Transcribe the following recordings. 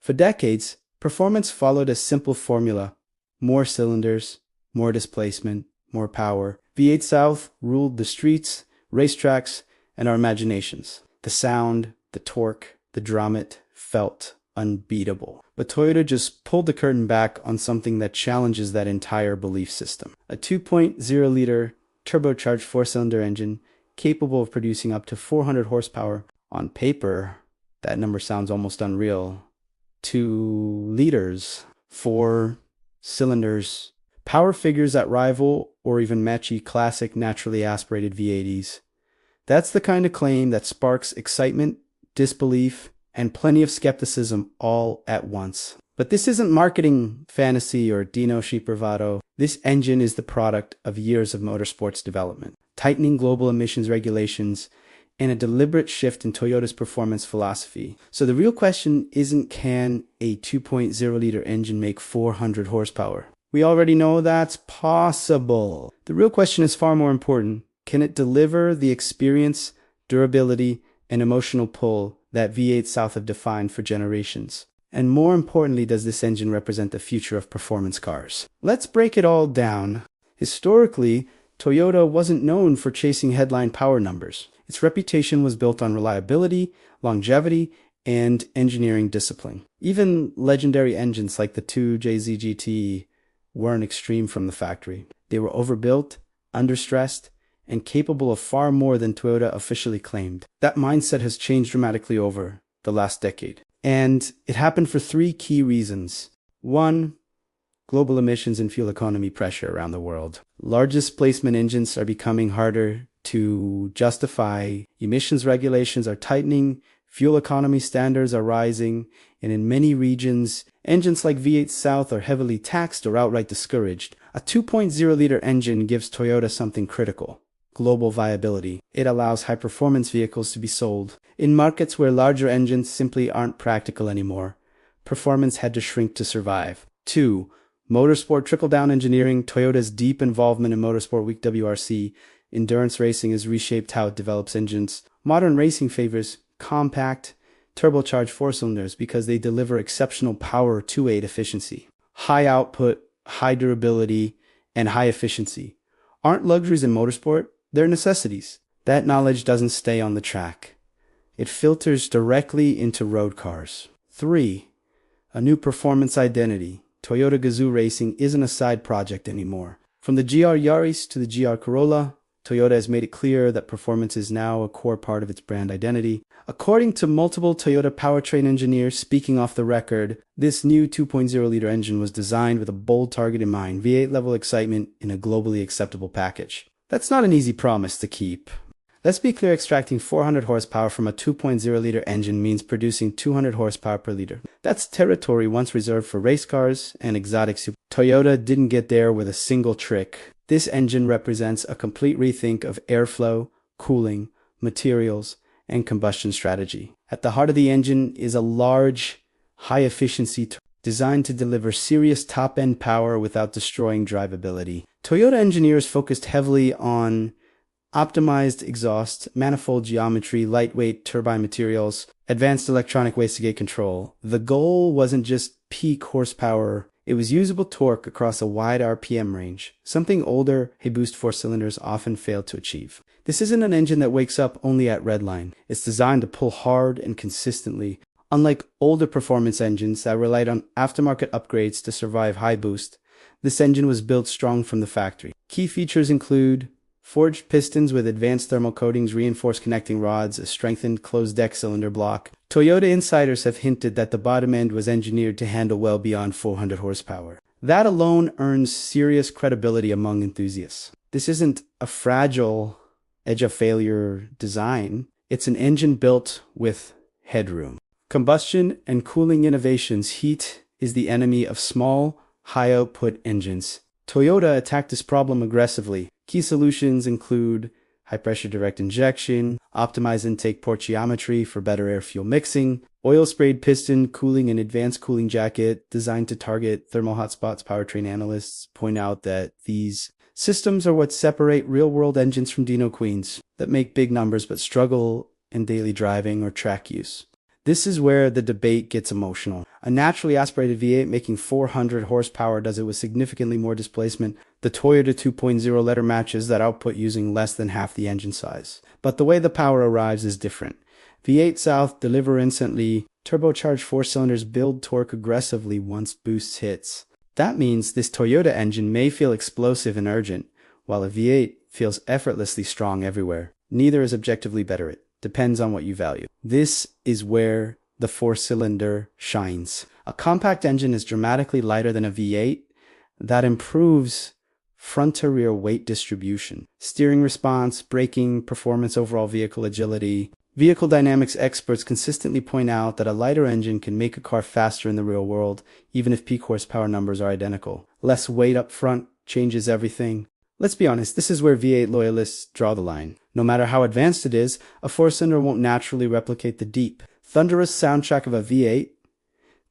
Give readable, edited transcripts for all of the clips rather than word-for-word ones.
For decades, performance followed a simple formula: more cylinders, more displacement, more power. V8 South ruled the streets, racetracks, and our imaginations. The sound, the torque, the drumming felt unbeatable. But Toyota just pulled the curtain back on something that challenges that entire belief system. A 2.0-liter turbocharged four-cylinder engine capable of producing up to 400 horsepower. On paper, that number sounds almost unreal. 2 liters, 4 cylinders, power figures that rival or even match classic naturally aspirated V80s. That's the kind of claim that sparks excitement, disbelief, and plenty of skepticism all at once. But this isn't marketing fantasy or Dino sheep bravado. This engine is the product of years of motorsports development, tightening global emissions regulations, and a deliberate shift in Toyota's performance philosophy. So the real question isn't, can a 2.0-liter engine make 400 horsepower? We already know that's possible. The real question is far more important. Can it deliver the experience, durability, and emotional pull that V8 South have defined for generations? And more importantly, does this engine represent the future of performance cars? Let's break it all down. Historically, Toyota wasn't known for chasing headline power numbers. Its reputation was built on reliability, longevity, and engineering discipline. Even legendary engines like the 2JZ GT weren't extreme from the factory. They were overbuilt, understressed, and capable of far more than Toyota officially claimed. That mindset has changed dramatically over the last decade. And it happened for 3 key reasons. 1, global emissions and fuel economy pressure around the world. Large displacement engines are becoming harder to justify. Emissions regulations are tightening, fuel economy standards are rising, and in many regions, engines like V8 South are heavily taxed or outright discouraged. A 2.0-liter engine gives Toyota something critical: global viability. It allows high-performance vehicles to be sold in markets where larger engines simply aren't practical anymore. Performance had to shrink to survive. 2, motorsport trickle-down engineering. Toyota's deep involvement in Motorsport Week WRC endurance racing has reshaped how it develops engines. Modern racing favors compact, turbocharged 4-cylinders because they deliver exceptional power to aid efficiency. High output, high durability, and high efficiency aren't luxuries in motorsport, they're necessities. That knowledge doesn't stay on the track. It filters directly into road cars. 3, a new performance identity. Toyota Gazoo Racing isn't a side project anymore. From the GR Yaris to the GR Corolla, Toyota has made it clear that performance is now a core part of its brand identity. According to multiple Toyota powertrain engineers speaking off the record, this new 2.0-liter engine was designed with a bold target in mind: V8-level excitement in a globally acceptable package. That's not an easy promise to keep. Let's be clear, extracting 400 horsepower from a 2.0-liter engine means producing 200 horsepower per liter. That's territory once reserved for race cars and exotic super. Toyota didn't get there with a single trick. This engine represents a complete rethink of airflow, cooling, materials, and combustion strategy. At the heart of the engine is a large, high-efficiency designed to deliver serious top-end power without destroying drivability. Toyota engineers focused heavily on optimized exhaust, manifold geometry, lightweight turbine materials, advanced electronic wastegate control. The goal wasn't just peak horsepower, it was usable torque across a wide RPM range, something older Hay-Boost 4-cylinders often failed to achieve. This isn't an engine that wakes up only at redline. It's designed to pull hard and consistently. Unlike older performance engines that relied on aftermarket upgrades to survive high boost, this engine was built strong from the factory. Key features include forged pistons with advanced thermal coatings, reinforced connecting rods, a strengthened closed-deck cylinder block. Toyota insiders have hinted that the bottom end was engineered to handle well beyond 400 horsepower. That alone earns serious credibility among enthusiasts. This isn't a fragile, edge-of-failure design. It's an engine built with headroom. Combustion and cooling innovations. Heat is the enemy of small, high-output engines. Toyota attacked this problem aggressively. Key solutions include high-pressure direct injection, optimized intake port geometry for better air-fuel mixing, oil-sprayed piston cooling and advanced cooling jacket designed to target thermal hotspots. Powertrain analysts point out that these systems are what separate real-world engines from Dino Queens that make big numbers but struggle in daily driving or track use. This is where the debate gets emotional. A naturally aspirated V8 making 400 horsepower does it with significantly more displacement. The Toyota 2.0 letter matches that output using less than half the engine size. But the way the power arrives is different. V8 South deliver instantly. Turbocharged 4 cylinders build torque aggressively once boost hits. That means this Toyota engine may feel explosive and urgent, while a V8 feels effortlessly strong everywhere. Neither is objectively better. It depends on what you value. This is where the 4-cylinder shines. A compact engine is dramatically lighter than a V8. That improves front-to-rear weight distribution, steering response, braking, performance, overall vehicle agility. Vehicle dynamics experts consistently point out that a lighter engine can make a car faster in the real world, even if peak horsepower numbers are identical. Less weight up front changes everything. Let's be honest, this is where V8 loyalists draw the line. No matter how advanced it is, a 4-cylinder won't naturally replicate the deep, thunderous soundtrack of a V8.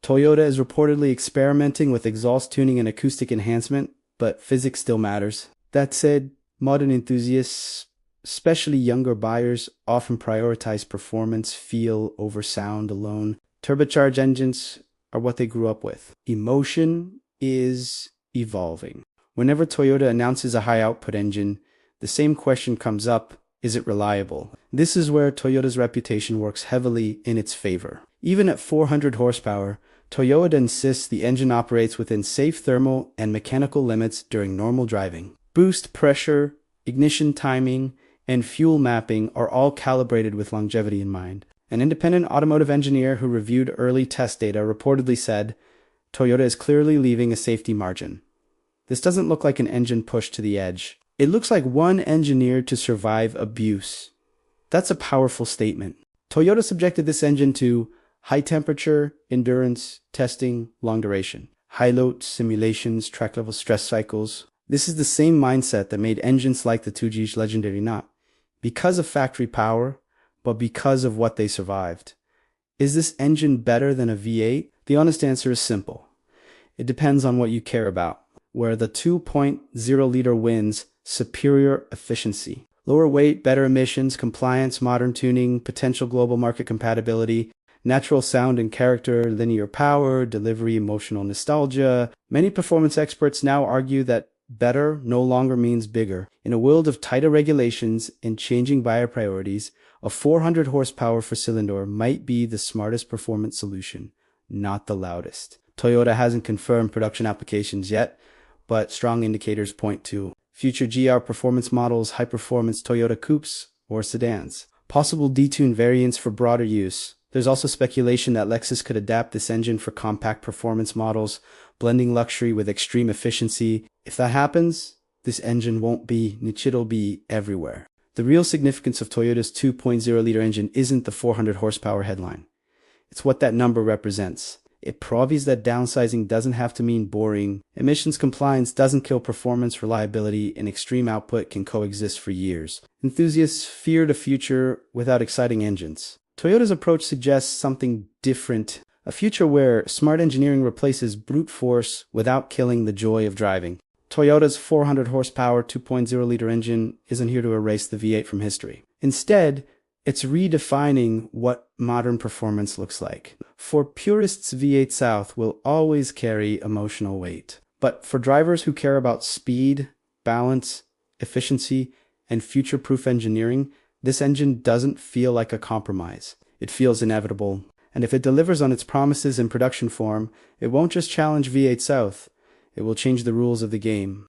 Toyota is reportedly experimenting with exhaust tuning and acoustic enhancement, but physics still matters. That said, modern enthusiasts, especially younger buyers, often prioritize performance, feel over sound alone. Turbocharged engines are what they grew up with. Emotion is evolving. Whenever Toyota announces a high-output engine, the same question comes up: is it reliable? This is where Toyota's reputation works heavily in its favor. Even at 400 horsepower, Toyota insists the engine operates within safe thermal and mechanical limits during normal driving. Boost pressure, ignition timing, and fuel mapping are all calibrated with longevity in mind. An independent automotive engineer who reviewed early test data reportedly said, "Toyota is clearly leaving a safety margin. This doesn't look like an engine pushed to the edge. It looks like one engineered to survive abuse." That's a powerful statement. Toyota subjected this engine to high temperature, endurance, testing, long duration, high load simulations, track level stress cycles. This is the same mindset that made engines like the 2G's legendary, not because of factory power, but because of what they survived. Is this engine better than a V8? The honest answer is simple. It depends on what you care about. Where the 2.0 liter wins superior efficiency, lower weight, better emissions, compliance, modern tuning, potential global market compatibility, natural sound and character, linear power, delivery, emotional nostalgia. Many performance experts now argue that better no longer means bigger. In a world of tighter regulations and changing buyer priorities, a 400 horsepower 4-cylinder might be the smartest performance solution, not the loudest. Toyota hasn't confirmed production applications yet, but strong indicators point to future GR performance models, high-performance Toyota coupes, or sedans. Possible detuned variants for broader use. There's also speculation that Lexus could adapt this engine for compact performance models, blending luxury with extreme efficiency. If that happens, this engine won't be niche, it'll be everywhere. The real significance of Toyota's 2.0 liter engine isn't the 400 horsepower headline. It's what that number represents. It proves that downsizing doesn't have to mean boring. Emissions compliance doesn't kill performance, reliability, and extreme output can coexist for years. Enthusiasts fear the future without exciting engines. Toyota's approach suggests something different, a future where smart engineering replaces brute force without killing the joy of driving. Toyota's 400 horsepower 2.0 liter engine isn't here to erase the V8 from history. Instead, it's redefining what modern performance looks like. For purists, V8 South will always carry emotional weight. But for drivers who care about speed, balance, efficiency, and future-proof engineering, this engine doesn't feel like a compromise. It feels inevitable. And if it delivers on its promises in production form, it won't just challenge V8 South. It will change the rules of the game.